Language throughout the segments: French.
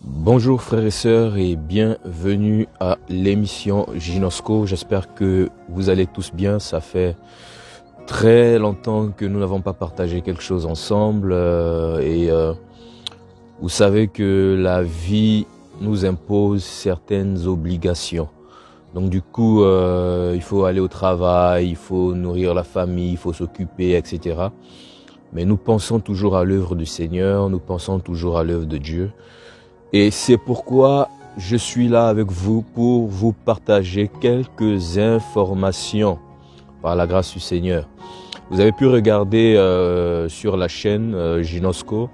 Bonjour frères et sœurs et bienvenue à l'émission Ginosco. J'espère que vous allez tous bien. Ça fait très longtemps que nous n'avons pas partagé quelque chose ensemble vous savez que la vie nous impose certaines obligations. Donc du coup, il faut aller au travail, il faut nourrir la famille, il faut s'occuper, etc. Mais nous pensons toujours à l'œuvre du Seigneur, nous pensons toujours à l'œuvre de Dieu. Et c'est pourquoi je suis là avec vous pour vous partager quelques informations par la grâce du Seigneur. Vous avez pu regarder sur la chaîne Ginosco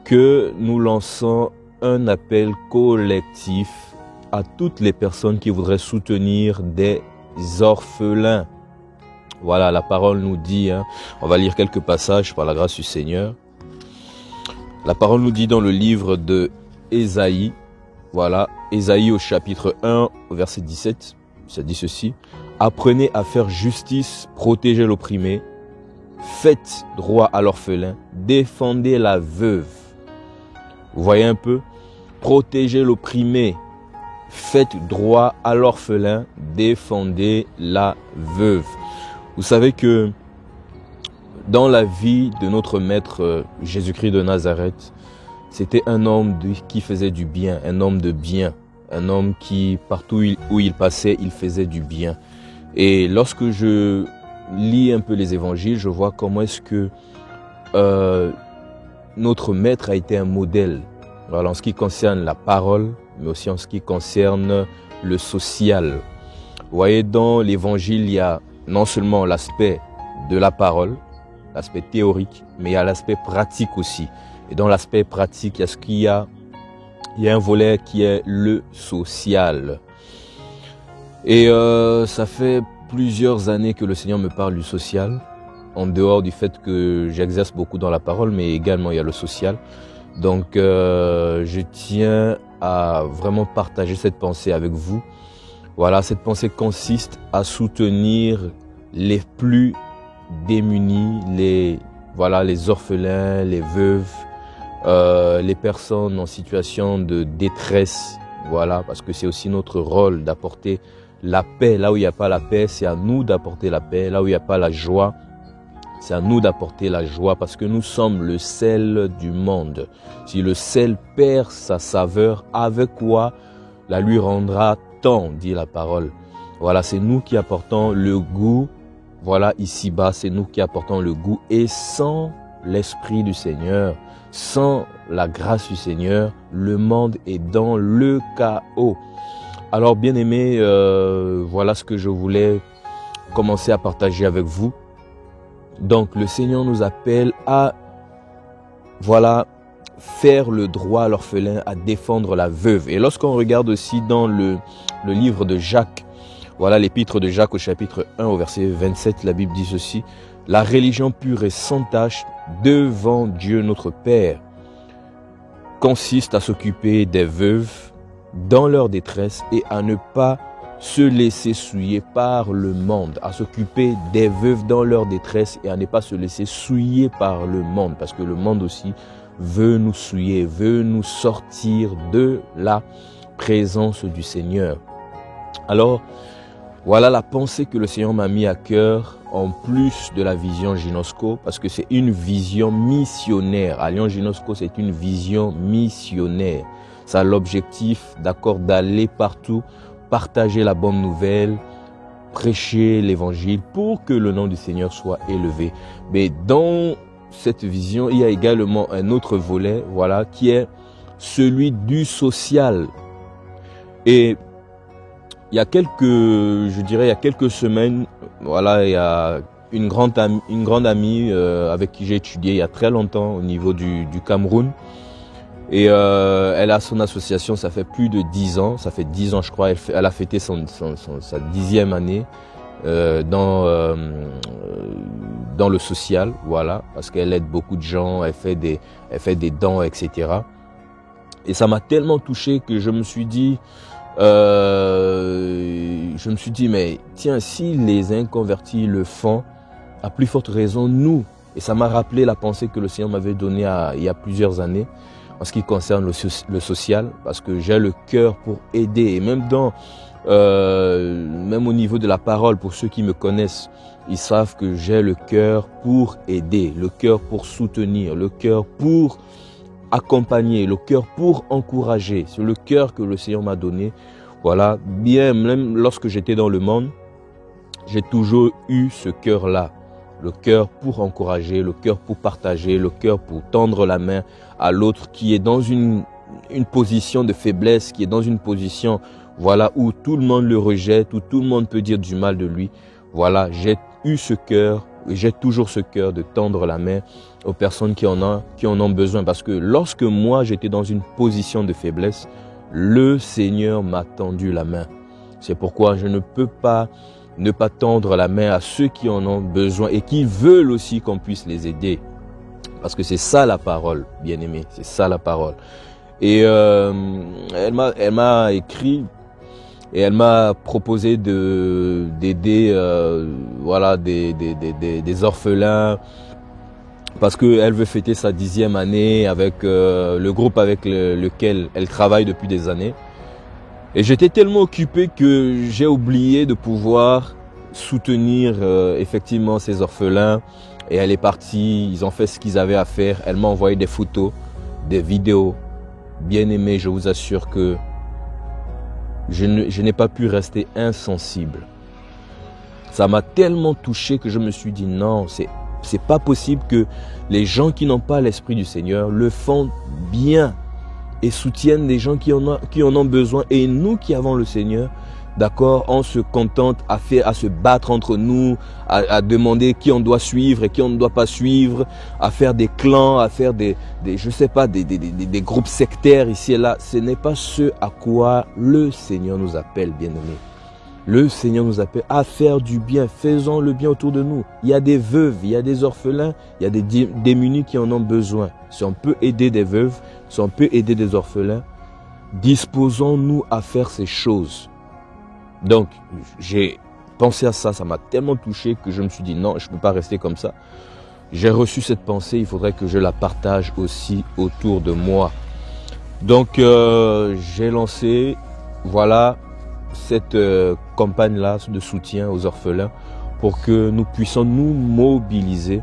que nous lançons un appel collectif à toutes les personnes qui voudraient soutenir des orphelins. Voilà, la parole nous dit, on va lire quelques passages par la grâce du Seigneur. La parole nous dit dans le livre de Ésaïe, voilà, Ésaïe au chapitre 1, au verset 17, ça dit ceci: apprenez à faire justice, protégez l'opprimé, faites droit à l'orphelin, défendez la veuve. Vous voyez un peu? Protégez l'opprimé, faites droit à l'orphelin, défendez la veuve. Vous savez que dans la vie de notre maître Jésus-Christ de Nazareth, c'était un homme qui faisait du bien, un homme de bien, un homme qui, partout où il passait, il faisait du bien. Et lorsque je lis un peu les évangiles, je vois comment est-ce que notre maître a été un modèle. Voilà, en ce qui concerne la parole, mais aussi en ce qui concerne le social. Vous voyez, dans l'évangile, il y a non seulement l'aspect de la parole, l'aspect théorique, mais il y a l'aspect pratique aussi. Et dans l'aspect pratique, il y a un volet qui est le social. Et ça fait plusieurs années que le Seigneur me parle du social, en dehors du fait que j'exerce beaucoup dans la parole, mais également il y a le social. Donc je tiens à vraiment partager cette pensée avec vous. Voilà, cette pensée consiste à soutenir les plus démunis, les orphelins, les veuves, les personnes en situation de détresse, voilà, parce que c'est aussi notre rôle d'apporter la paix. Là où il n'y a pas la paix, c'est à nous d'apporter la paix. Là où il n'y a pas la joie, c'est à nous d'apporter la joie, parce que nous sommes le sel du monde. Si le sel perd sa saveur, avec quoi la lui rendra-t-on, dit la parole. Voilà, c'est nous qui apportons le goût. Voilà, ici-bas, c'est nous qui apportons le goût. Et sans l'Esprit du Seigneur, sans la grâce du Seigneur, le monde est dans le chaos. Alors, bien-aimés, voilà ce que je voulais commencer à partager avec vous. Donc, le Seigneur nous appelle à, faire le droit à l'orphelin, à défendre la veuve. Et lorsqu'on regarde aussi dans le livre de Jacques, voilà l'épître de Jacques au chapitre 1 au verset 27, la Bible dit ceci: la religion pure et sans tache devant Dieu notre Père consiste à s'occuper des veuves dans leur détresse et à ne pas se laisser souiller par le monde, à s'occuper des veuves dans leur détresse et à ne pas se laisser souiller par le monde, parce que le monde aussi veut nous souiller, veut nous sortir de la présence du Seigneur. Alors, voilà la pensée que le Seigneur m'a mis à cœur, en plus de la vision Ginosco, parce que c'est une vision missionnaire. Alliance Ginosco, c'est une vision missionnaire. Ça a l'objectif, d'aller partout, partager la bonne nouvelle, prêcher l'évangile pour que le nom du Seigneur soit élevé. Mais dans cette vision, il y a également un autre volet, voilà, qui est celui du social. Et il y a quelques semaines, voilà, il y a une grande amie avec qui j'ai étudié il y a très longtemps au niveau du Cameroun. Et elle a son association, ça fait plus de 10 ans, ça fait 10 ans je crois, elle a fêté sa 10e année dans le social, voilà, parce qu'elle aide beaucoup de gens, elle fait des dons, etc. Et ça m'a tellement touché que je me suis dit, mais tiens, si les inconvertis le font, à plus forte raison nous. Et ça m'a rappelé la pensée que le Seigneur m'avait donnée il y a plusieurs années. en ce qui concerne le social, parce que j'ai le cœur pour aider. Et même même au niveau de la parole, pour ceux qui me connaissent, ils savent que j'ai le cœur pour aider, le cœur pour soutenir, le cœur pour accompagner, le cœur pour encourager. C'est le cœur que le Seigneur m'a donné. Voilà, bien, même lorsque j'étais dans le monde, j'ai toujours eu ce cœur-là. Le cœur pour encourager, le cœur pour partager, le cœur pour tendre la main à l'autre qui est dans une position de faiblesse, qui est dans une position, voilà, où tout le monde le rejette, où tout le monde peut dire du mal de lui. Voilà, j'ai eu ce cœur, et j'ai toujours ce cœur de tendre la main aux personnes qui en ont besoin. Parce que lorsque moi, j'étais dans une position de faiblesse, le Seigneur m'a tendu la main. C'est pourquoi je ne peux pas ne pas tendre la main à ceux qui en ont besoin et qui veulent aussi qu'on puisse les aider. Parce que c'est ça la parole, bien-aimé, c'est ça la parole. Et elle m'a écrit et elle m'a proposé d'aider voilà, des orphelins, parce qu'elle veut fêter sa 10e année avec le groupe avec lequel elle travaille depuis des années. Et j'étais tellement occupé que j'ai oublié de pouvoir soutenir effectivement ces orphelins. Et elle est partie, ils ont fait ce qu'ils avaient à faire. Elle m'a envoyé des photos, des vidéos. Bien aimé, je vous assure que je n'ai pas pu rester insensible. Ça m'a tellement touché que je me suis dit non, c'est pas possible que les gens qui n'ont pas l'Esprit du Seigneur le font bien et soutiennent des gens qui en ont besoin. Et nous qui avons le Seigneur, d'accord, on se contente à se battre entre nous, à demander qui on doit suivre et qui on ne doit pas suivre, à faire des clans, à faire je sais pas, des groupes sectaires ici et là. Ce n'est pas ce à quoi le Seigneur nous appelle, bien-aimés. Le Seigneur nous appelle à faire du bien. Faisons le bien autour de nous. Il y a des veuves, il y a des orphelins, il y a des démunis qui en ont besoin. Si on peut aider des veuves, si on peut aider des orphelins, disposons-nous à faire ces choses. Donc, j'ai pensé à ça, ça m'a tellement touché que je me suis dit non, je ne peux pas rester comme ça. J'ai reçu cette pensée, il faudrait que je la partage aussi autour de moi. Donc, j'ai lancé, voilà, cette campagne-là de soutien aux orphelins pour que nous puissions nous mobiliser,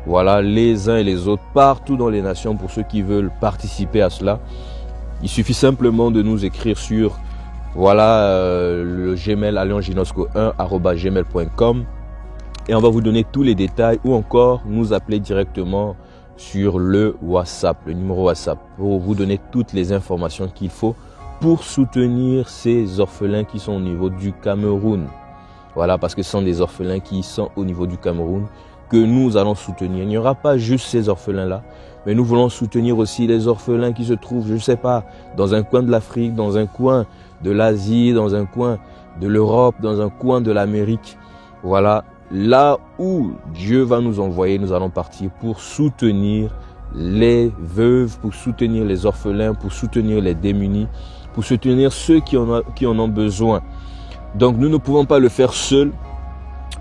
voilà, les uns et les autres, partout dans les nations, pour ceux qui veulent participer à cela. Il suffit simplement de nous écrire sur, voilà, le Gmail allianceginosco1@gmail.com et on va vous donner tous les détails, ou encore nous appeler directement sur le WhatsApp, le numéro WhatsApp, pour vous donner toutes les informations qu'il faut pour soutenir ces orphelins qui sont au niveau du Cameroun. Voilà, parce que ce sont des orphelins qui sont au niveau du Cameroun que nous allons soutenir. Il n'y aura pas juste ces orphelins-là, mais nous voulons soutenir aussi les orphelins qui se trouvent, je ne sais pas, dans un coin de l'Afrique, dans un coin de l'Asie, dans un coin de l'Europe, dans un coin de l'Amérique. Voilà, là où Dieu va nous envoyer, nous allons partir pour soutenir les veuves, pour soutenir les orphelins, pour soutenir les démunis, pour soutenir ceux qui en ont besoin. Donc nous ne pouvons pas le faire seuls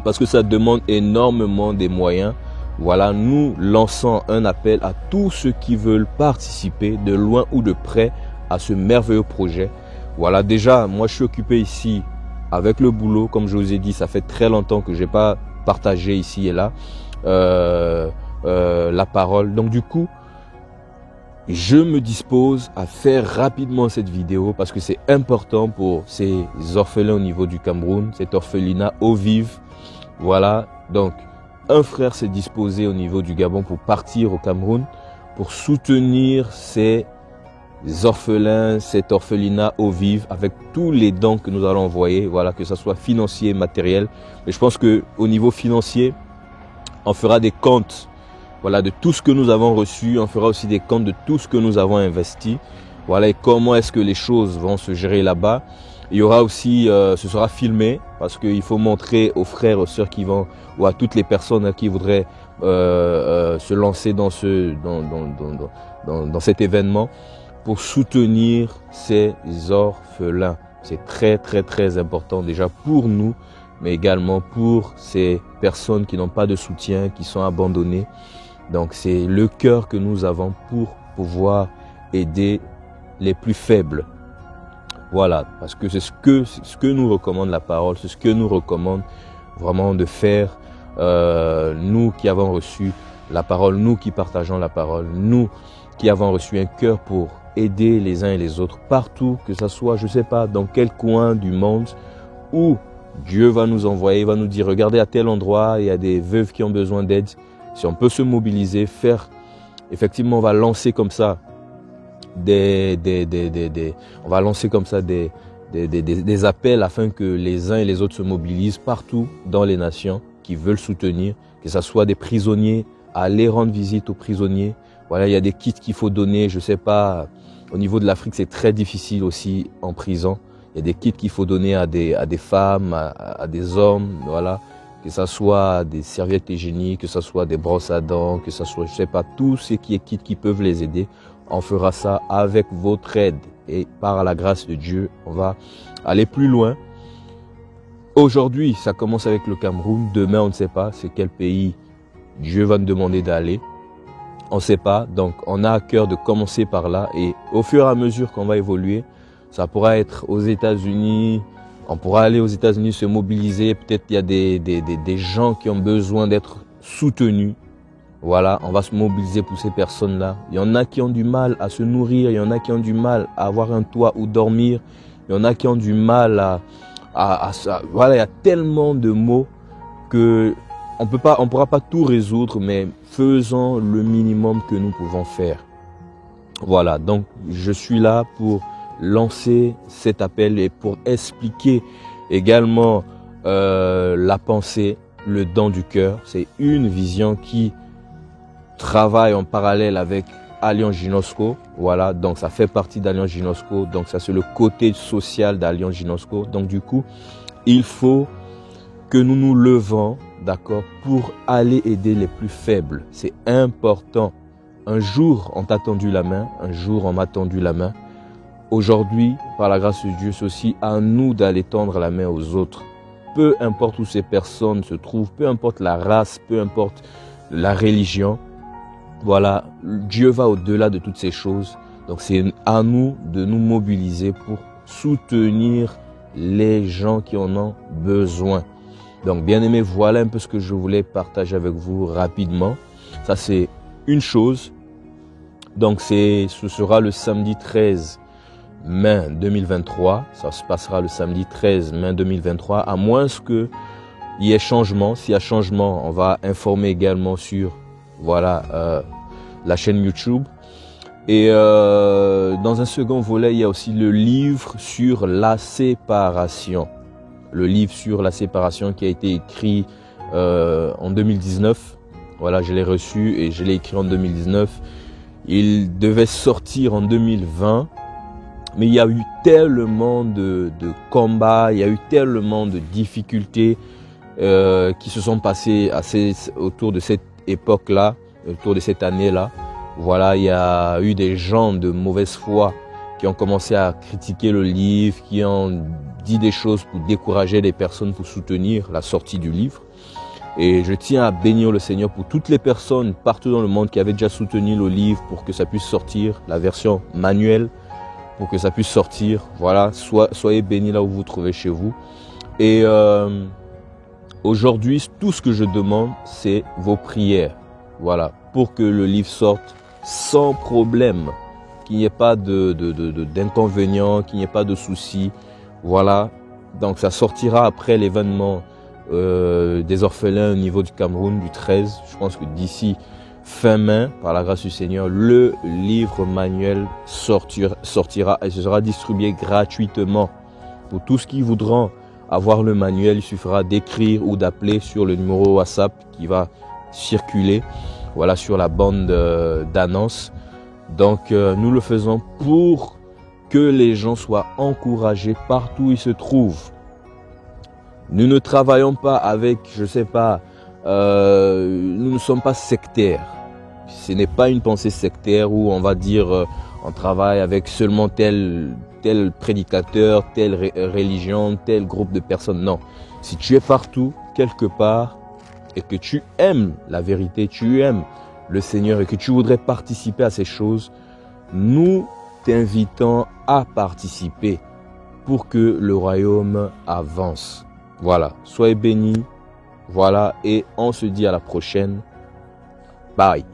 parce que ça demande énormément des moyens. Voilà, nous lançons un appel à tous ceux qui veulent participer de loin ou de près à ce merveilleux projet. Voilà, déjà, moi je suis occupé ici avec le boulot. Comme je vous ai dit, ça fait très longtemps que je n'ai pas partagé ici et là la parole. Donc du coup, je me dispose à faire rapidement cette vidéo parce que c'est important pour ces orphelins au niveau du Cameroun, cet orphelinat eau vive. Voilà, donc un frère s'est disposé au niveau du Gabon pour partir au Cameroun pour soutenir ces orphelins, cet orphelinat eau vive avec tous les dons que nous allons envoyer, voilà, que ce soit financier, matériel. Mais je pense que au niveau financier, on fera des comptes. Voilà, de tout ce que nous avons reçu, on fera aussi des comptes de tout ce que nous avons investi. Voilà, et comment est-ce que les choses vont se gérer là-bas. Il y aura aussi, ce sera filmé parce qu'il faut montrer aux frères, aux sœurs qui vont, ou à toutes les personnes qui voudraient se lancer dans cet événement pour soutenir ces orphelins. C'est très très très important déjà pour nous, mais également pour ces personnes qui n'ont pas de soutien, qui sont abandonnées. Donc c'est le cœur que nous avons pour pouvoir aider les plus faibles. Voilà, parce que c'est ce que nous recommande la parole, c'est ce que nous recommande vraiment de faire, nous qui avons reçu la parole, nous qui partageons la parole, nous qui avons reçu un cœur pour aider les uns et les autres partout, que ce soit, je ne sais pas, dans quel coin du monde où Dieu va nous envoyer, va nous dire, regardez à tel endroit, il y a des veuves qui ont besoin d'aide. Si on peut se mobiliser, effectivement, on va lancer comme ça des appels afin que les uns et les autres se mobilisent partout dans les nations qui veulent soutenir, que ce soit des prisonniers, aller rendre visite aux prisonniers. Voilà, il y a des kits qu'il faut donner, je sais pas, au niveau de l'Afrique, c'est très difficile aussi en prison. Il y a des kits qu'il faut donner à des femmes, à des hommes, voilà, que ce soit des serviettes hygiéniques, que ce soit des brosses à dents, que ce soit, je sais pas, tout ce qui est kits qui peuvent les aider. On fera ça avec votre aide et par la grâce de Dieu, on va aller plus loin. Aujourd'hui, ça commence avec le Cameroun. Demain, on ne sait pas c'est quel pays Dieu va nous demander d'aller. On ne sait pas, donc on a à cœur de commencer par là et au fur et à mesure qu'on va évoluer, ça pourra être aux États-Unis, on pourra aller aux États-Unis se mobiliser, peut-être il y a des gens qui ont besoin d'être soutenus. Voilà, on va se mobiliser pour ces personnes-là. Il y en a qui ont du mal à se nourrir, il y en a qui ont du mal à avoir un toit où dormir, il y en a qui ont du mal voilà, il y a tellement de mots que on pourra pas tout résoudre, mais faisons le minimum que nous pouvons faire. Voilà, donc je suis là pour lancer cet appel et pour expliquer également la pensée, le don du cœur. C'est une vision qui travaille en parallèle avec Alliance Ginosco. Voilà, donc ça fait partie d'Alliance Ginosco. Donc ça, c'est le côté social d'Alliance Ginosco. Donc du coup, il faut que nous nous levons, d'accord, pour aller aider les plus faibles. C'est important. Un jour, on t'a tendu la main. Un jour, on m'a tendu la main. Aujourd'hui, par la grâce de Dieu, c'est aussi à nous d'aller tendre la main aux autres. Peu importe où ces personnes se trouvent, peu importe la race, peu importe la religion. Voilà, Dieu va au-delà de toutes ces choses. Donc c'est à nous de nous mobiliser pour soutenir les gens qui en ont besoin. Donc bien aimé, voilà un peu ce que je voulais partager avec vous rapidement. Ça c'est une chose. Donc ce sera le samedi 13 mai 2023. Ça se passera le samedi 13 mai 2023. À moins qu'il y ait changement. S'il y a changement, on va informer également sur la chaîne YouTube. Et dans un second volet, il y a aussi le livre sur la séparation. Le livre sur la séparation qui a été écrit en 2019. Voilà, je l'ai reçu et je l'ai écrit en 2019. Il devait sortir en 2020. Mais il y a eu tellement de combats, il y a eu tellement de difficultés qui se sont passées autour de cette époque-là, autour de cette année-là. Voilà, il y a eu des gens de mauvaise foi qui ont commencé à critiquer le livre, qui ont dit des choses pour décourager les personnes pour soutenir la sortie du livre. Et je tiens à bénir le Seigneur pour toutes les personnes partout dans le monde qui avaient déjà soutenu le livre pour que ça puisse sortir, la version manuelle, pour que ça puisse sortir. Voilà, soyez bénis là où vous vous trouvez chez vous. Et aujourd'hui, tout ce que je demande, c'est vos prières. Voilà, pour que le livre sorte sans problème, qu'il n'y ait pas d'inconvénients, qu'il n'y ait pas de soucis. Voilà, donc ça sortira après l'événement des orphelins au niveau du Cameroun du 13. Je pense que d'ici fin mai, par la grâce du Seigneur, le livre manuel sortira et ce sera distribué gratuitement. Pour tous qui voudront avoir le manuel, il suffira d'écrire ou d'appeler sur le numéro WhatsApp qui va circuler, voilà, sur la bande d'annonce. Donc nous le faisons pour que les gens soient encouragés partout où ils se trouvent. Nous ne travaillons pas avec, je sais pas, nous ne sommes pas sectaires. Ce n'est pas une pensée sectaire où on va dire on travaille avec seulement tel prédicateur, telle religion, tel groupe de personnes. Non. Si tu es partout, quelque part, et que tu aimes la vérité, tu aimes le Seigneur et que tu voudrais participer à ces choses, nous t'invitons à participer pour que le royaume avance. Voilà, soyez bénis. Voilà, et on se dit à la prochaine. Bye.